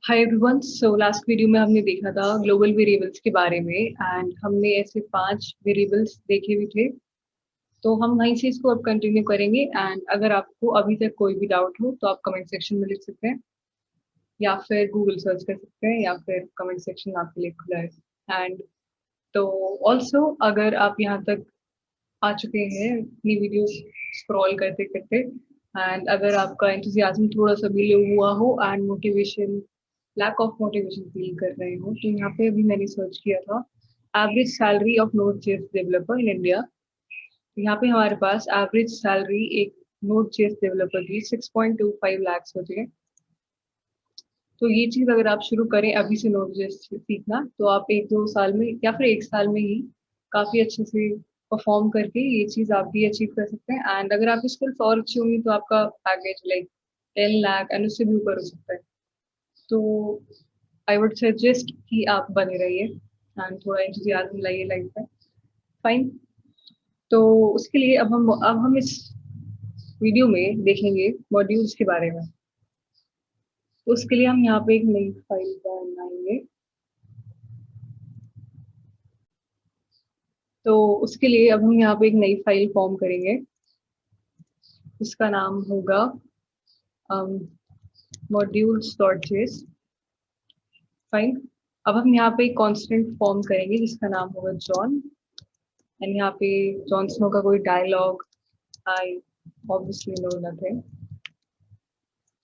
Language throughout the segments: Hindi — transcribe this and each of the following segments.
Hi everyone. So last video में हमने देखा था ग्लोबल वेरिएबल्स के बारे में एंड हमने ऐसे 5 वेरिएबल्स देखे भी थे। तो हम वहीं से इसको अब कंटिन्यू करेंगे एंड अगर आपको अभी तक कोई भी डाउट हो तो आप कमेंट सेक्शन में लिख सकते हैं या फिर गूगल सर्च कर सकते हैं या फिर कमेंट सेक्शन आपके लिए खुला है। एंड तो ऑल्सो अगर आप यहाँ तक आ चुके हैं अपनी वीडियोस स्क्रॉल करते करते एंड अगर आपका एंथुजियाज्म थोड़ा सा भी लो हुआ हो and motivation lack of motivation feel कर रहे हो तो यहाँ पे अभी मैंने सर्च किया था average salary of node JS developer in India. यहाँ पे हमारे पास एवरेज सैलरी एक नोड जेएस डेवलपर की 6.25 लाख होती है। तो ये चीज अगर आप शुरू करें अभी से नोड जेएस सीखना तो आप 1-2 साल में या फिर 1 साल में ही काफी अच्छे से परफॉर्म करके ये चीज आप भी अचीव कर सकते हैं। एंड अगर आपकी स्किल्स और अच्छी होंगी तो आपका पैकेज लाइक 10 लाख एंड उससे भी ऊपर हो सकता है। तो आई वुड सजेस्ट कि आप बने रहिए एंड थोड़ा एंथुसियाज्म लाइए लाइफ में। फाइन। तो उसके लिए अब हम इस वीडियो में देखेंगे मॉड्यूल्स के बारे में। तो उसके लिए हम यहाँ पे एक नई फाइल बनाएंगे। तो उसके लिए अब हम यहाँ पे एक नई फाइल फॉर्म करेंगे। इसका नाम होगा modules.js। फाइन। अब हम यहाँ पे एक कांस्टेंट फॉर्म करेंगे जिसका नाम होगा जॉन एंड यहाँ पे जॉन स्नो का कोई dialogue I obviously know nothing.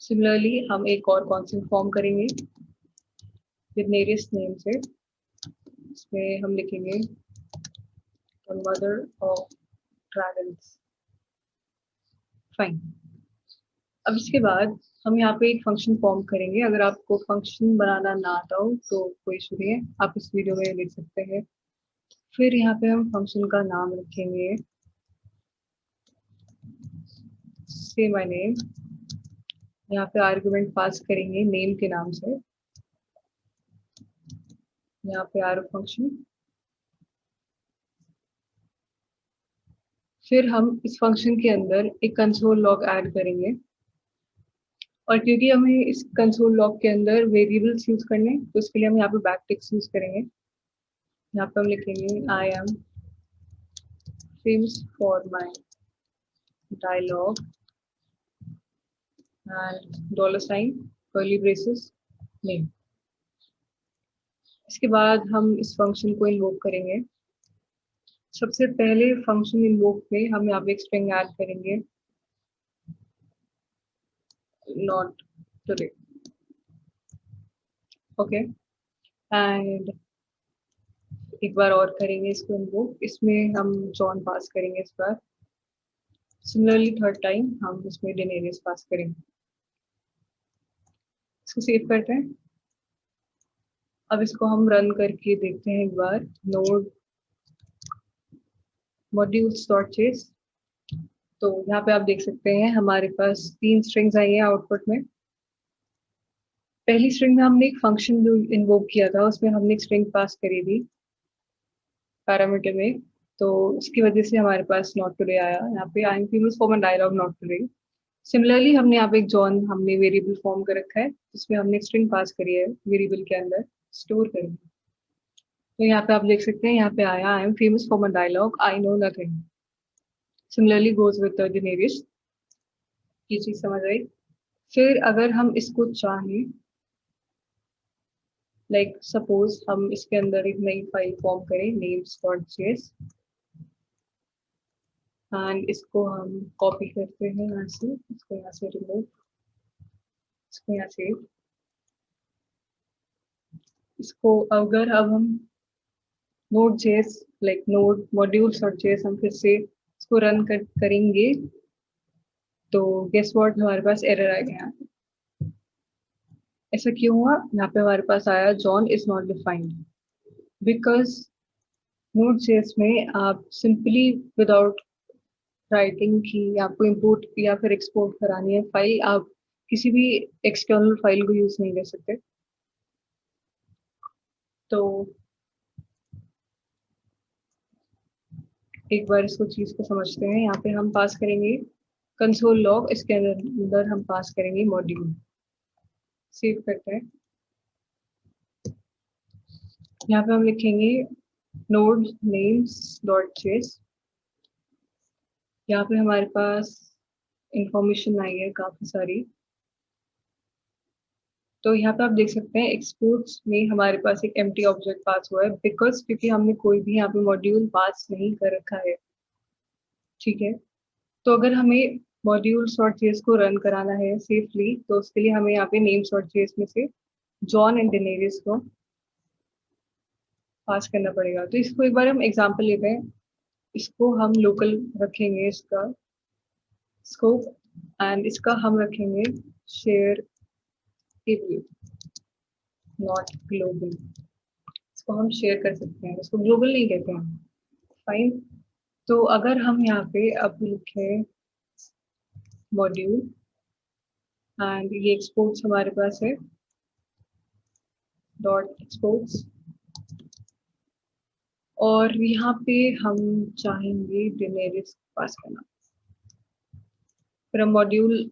Similarly हम एक और कांस्टेंट फॉर्म करेंगे विद नेरियस नेम से। इसमें हम लिखेंगे the mother of dragons. Fine. अब इसके बाद हम यहाँ पे एक फंक्शन फॉर्म करेंगे। अगर आपको फंक्शन बनाना ना आता हो तो कोई इशू नहीं है, आप इस वीडियो में देख सकते हैं। फिर यहाँ पे हम फंक्शन का नाम रखेंगे से माय नेम। यहाँ पे आर्गुमेंट पास करेंगे नेम के नाम से। यहाँ पे आर फंक्शन। फिर हम इस फंक्शन के अंदर एक कंसोल लॉग ऐड करेंगे और क्योंकि हमें इस कंसोल लॉग के अंदर वेरिएबल्स यूज करने हैं तो इसके लिए हम यहाँ पे बैकटिक्स यूज करेंगे। यहाँ पे हम लिखेंगे I am famous for my dialogue and dollar sign curly braces name. इसके बाद हम इस फंक्शन को इन्वोक करेंगे। सबसे पहले फंक्शन इन्वोक में हम यहाँ पे एक स्ट्रिंग ऐड करेंगे नॉट टुडे। ओके। एंड एक बार और करेंगे इसको इन्वोक। इसमें हम जॉन पास करेंगे इस बार। सिमिलरली थर्ड टाइम हम इसमें डेनेरियस पास करेंगे। इसको सेव करते हैं। अब इसको हम रन करके देखते हैं एक बार। Node modules.js। तो यहाँ पे आप देख सकते हैं हमारे पास 3 स्ट्रिंग्स आई हैं आउटपुट में। पहली स्ट्रिंग में हमने एक फंक्शन जो इन्वोक किया था उसमें हमने एक स्ट्रिंग पास करी थी पैरामीटर में। तो उसकी वजह से हमारे पास नॉट टुडे आया। यहाँ पे I am famous for my dialogue not today. Similarly हमने यहाँ पे एक जॉन हमने वेरिएबल फॉर्म कर रखा है जिसमें हमने एक स्ट्रिंग पास करी है वेरिएबल के अंदर स्टोर करेंगे। तो यहाँ पे आप देख सकते हैं यहाँ पे आया I am famous for my dialogue I know nothing. Similarly goes with the generous. ये चीज समझ आई। फिर अगर हम इसको चाहें लाइक सपोज हम इसके अंदर एक नई फाइल फॉर्म करें names.js एंड इसको हम कॉपी करते हैं यहाँ से। इसको यहाँ से रिमूव, इसको यहाँ से। इसको अगर अब हम Node.js लाइक नोड modules.js हम फिर से इसको रन करेंगे तो गेस व्हाट हमारे पास एरर आ गया। ऐसा क्यों हुआ? यहाँ पे हमारे पास आया John is not defined because Node.js में आप सिंपली विदाउट राइटिंग की आपको इंपोर्ट या फिर एक्सपोर्ट करानी है फाइल, आप किसी भी एक्सटर्नल फाइल को यूज नहीं कर सकते। तो एक बार इसको चीज को समझते हैं। यहाँ पे हम पास करेंगे कंसोल लॉग। इसके अंदर हम पास करेंगे मॉड्यूल। सेव करते हैं। यहाँ पे हम लिखेंगे नोड नेम्स डॉट जेएस। यहाँ पे हमारे पास इंफॉर्मेशन आई है काफी सारी। तो यहाँ पे आप देख सकते हैं एक्सपोर्ट्स में हमारे पास एक एम्प्टी ऑब्जेक्ट पास हुआ है बिकॉज क्योंकि हमने कोई भी यहाँ पे मॉड्यूल पास नहीं कर रखा है। ठीक है, तो अगर हमें मॉड्यूल्स डॉट जेएस को रन कराना है सेफली तो उसके लिए हमें यहाँ पे नेम्स डॉट जेएस में से जॉन एंड डेनेरियस को पास करना पड़ेगा। तो इसको एक बार हम एग्जांपल लेते हैं। इसको हम लोकल रखेंगे, इसका स्कोप, एंड इसका हम रखेंगे शेयर व्यू, नॉट ग्लोबल। इसको हम शेयर कर सकते हैं, इसको ग्लोबल नहीं कहते हैं। फाइन। तो अगर हम यहाँ पे अब लिखें मॉड्यूल एंड ये एक्सपोर्ट्स हमारे पास है डॉट एक्सपोर्ट्स, और यहाँ पे हम चाहेंगे डेनेरियस पास करना। फिर हम मॉड्यूल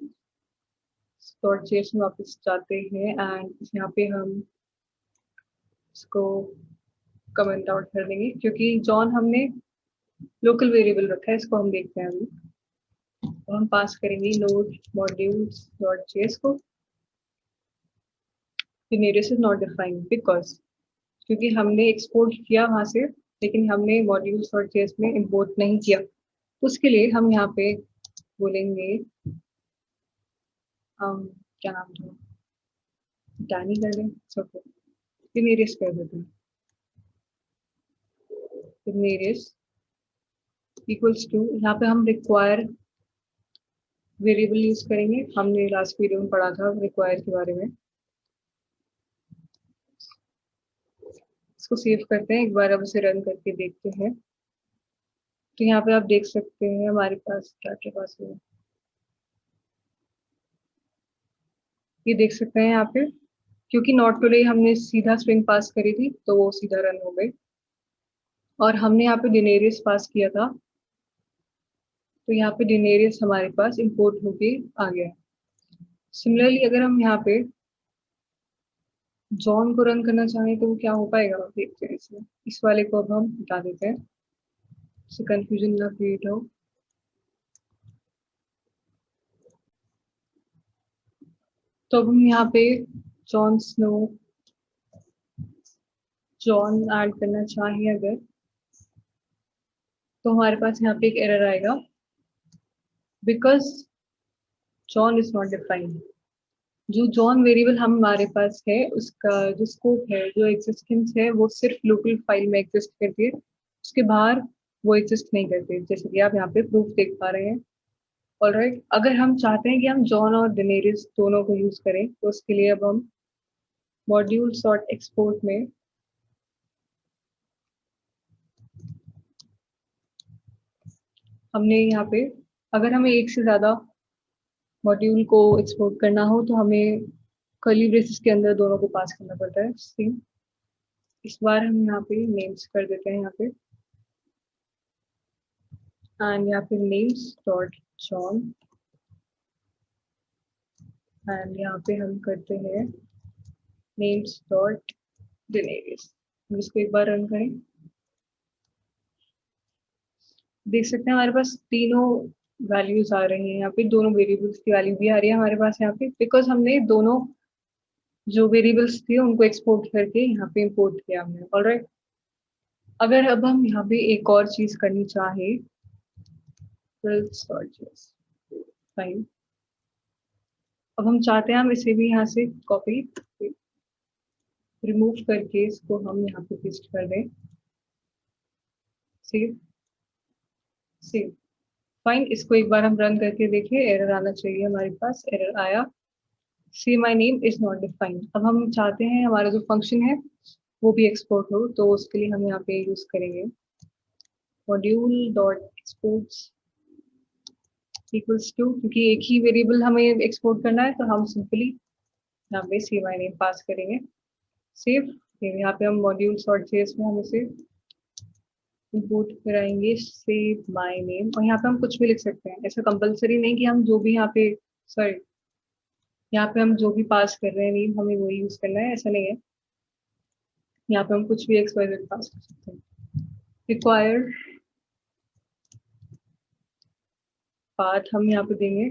डॉट जेएस में वापस जाते हैं एंड यहाँ पे हम इसको कमेंट आउट कर देंगे क्योंकि जॉन हमने लोकल वेरिएबल रखा है। इसको हम देखते हैं अभी। तो हम पास करेंगे नोड मॉड्यूल्स डॉट जेएस को। डेनेरियस इज नॉट डिफाइंड बिकॉज क्योंकि हमने एक्सपोर्ट किया वहां से लेकिन हमने मॉड्यूल्स डॉट जेएस में इंपोर्ट नहीं किया। उसके लिए हम यहाँ पे बोलेंगे क्या नाम था, डैनी कर दें, सब डेनेरियस कर देते हैं। डेनेरियस इक्वल्स टू, यहाँ पे हम रिक्वायर वेरिएबल यूज करेंगे। हमने लास्ट वीडियो में पढ़ा था रिक्वायर के बारे में। इसको सेव करते हैं, एक बार अब इसे रन करके देखते हैं। तो यहाँ पे आप देख सकते हैं हमारे पास क्या क्या पास हुआ। ये देख सकते हैं यहाँ पे क्योंकि नॉट टुडे हमने सीधा स्ट्रिंग पास करी थी तो वो सीधा रन हो गई, और हमने यहाँ पे डेनेरियस पास किया था तो यहाँ पे डेनेरियस हमारे पास इंपोर्ट होके आ गया। सिमिलरली अगर हम यहाँ पे जॉन को रन करना चाहें तो वो क्या हो पाएगा, देखते हैं इसमें। इस वाले को अब हम हटा देते हैं, इससे कंफ्यूजन ना क्रिएट हो। तो अब हम यहाँ पे जॉन स्नो जॉन ऐड करना चाहिए अगर, तो हमारे पास यहाँ पे एक एरर आएगा because John is not defined. जो जॉन वेरिएबल हमारे पास है उसका जो स्कोप है, जो एग्जिस्टेंस है, वो सिर्फ लोकल फाइल में एग्जिस्ट करती है, उसके बाहर वो एग्जिस्ट नहीं करते, जैसे कि आप यहाँ पे प्रूफ देख पा रहे हैं। ऑलराइट, अगर हम चाहते हैं कि हम जॉन और डेनेरियस दोनों को यूज करें तो उसके लिए अब हम मॉड्यूल डॉट एक्सपोर्ट में हमने यहाँ पे अगर हमें एक से ज्यादा मॉड्यूल को एक्सपोर्ट करना हो तो हमें कर्ली ब्रेसेस के अंदर दोनों को पास करना पड़ता है सेम। इस बार हम यहाँ पे नेम्स कर देते हैं यहाँ पे, एंड यहाँ पे नेम्स डॉट जॉन, एंड यहाँ पे हम करते हैं नेम्स डॉट डेनेरियस। हम इसको एक बार रन करें, देख सकते हैं हमारे पास तीनों वैल्यूज आ रही हैं। यहाँ पे दोनों वेरिएबल्स की वैल्यू भी आ रही है हमारे पास यहाँ पे बिकॉज हमने दोनों जो वेरिएबल्स थे उनको एक्सपोर्ट करके यहाँ पे इंपोर्ट किया हमने। ऑलराइट, अगर अब हम यहाँ पे एक और चीज करनी चाहे फाइन, अब हम चाहते हैं हम इसे भी यहाँ से कॉपी रिमूव करके इसको हम यहाँ पे पेस्ट कर दें। Save save fine. इसको एक बार हम रन करके देखें, एरर आना चाहिए हमारे पास, एरर आया। See my name is not defined. अब हम चाहते हैं हमारा जो फंक्शन है वो भी एक्सपोर्ट हो, तो उसके लिए हम यहाँ पे यूज करेंगे module dot exports equals to, क्योंकि एक ही वेरिएबल हमें एक्सपोर्ट करना है तो हम सिंपली यहाँ पे सी माई नेम पास करेंगे। सेव। यहाँ पे हम मॉड्यूल डॉट जेएस में हम इसे इंपोर्ट कराएंगे सेव माय नेम, और यहाँ पे हम कुछ भी लिख सकते हैं, ऐसा कंपलसरी नहीं कि हम जो भी यहाँ पे सॉरी यहाँ पे हम जो भी पास कर रहे हैं नेम हमें वही यूज करना है, ऐसा नहीं है। यहाँ पे हम कुछ भी XYZ पास कर सकते हैं। रिक्वायर्ड पाथ हम यहाँ पे देंगे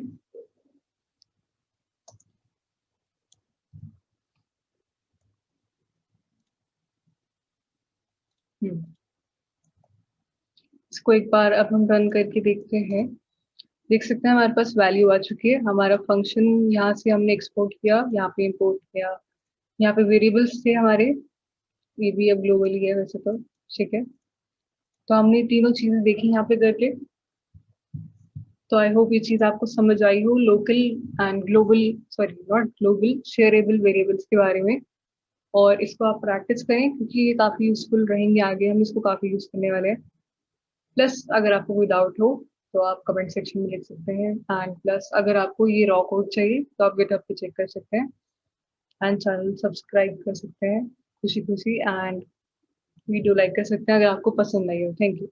इसको एक बार अब हम रन करके देखते हैं। देख सकते हैं हमारे पास वैल्यू आ चुकी है। हमारा फंक्शन यहाँ से हमने एक्सपोर्ट किया, यहाँ पे इंपोर्ट किया, यहाँ पे वेरिएबल्स थे हमारे, ये भी अब ग्लोबली है वैसे तो, ठीक है। तो हमने तीनों चीजें देखी यहाँ पे करके। तो आई होप ये चीज आपको समझ आई हो local and global, sorry not global, shareable variables के बारे में। और इसको आप प्रैक्टिस करें क्योंकि ये काफी यूजफुल रहेंगे आगे, हम इसको काफी यूज करने वाले हैं। प्लस अगर आपको कोई डाउट हो तो आप कमेंट सेक्शन में लिख सकते हैं। एंड प्लस अगर आपको ये रॉ कोड चाहिए तो आप गिटहब पे चेक कर सकते हैं एंड चैनल सब्सक्राइब कर सकते हैं खुशी खुशी, एंड वीडियो लाइक कर सकते हैं अगर आपको पसंद आई हो। Thank you.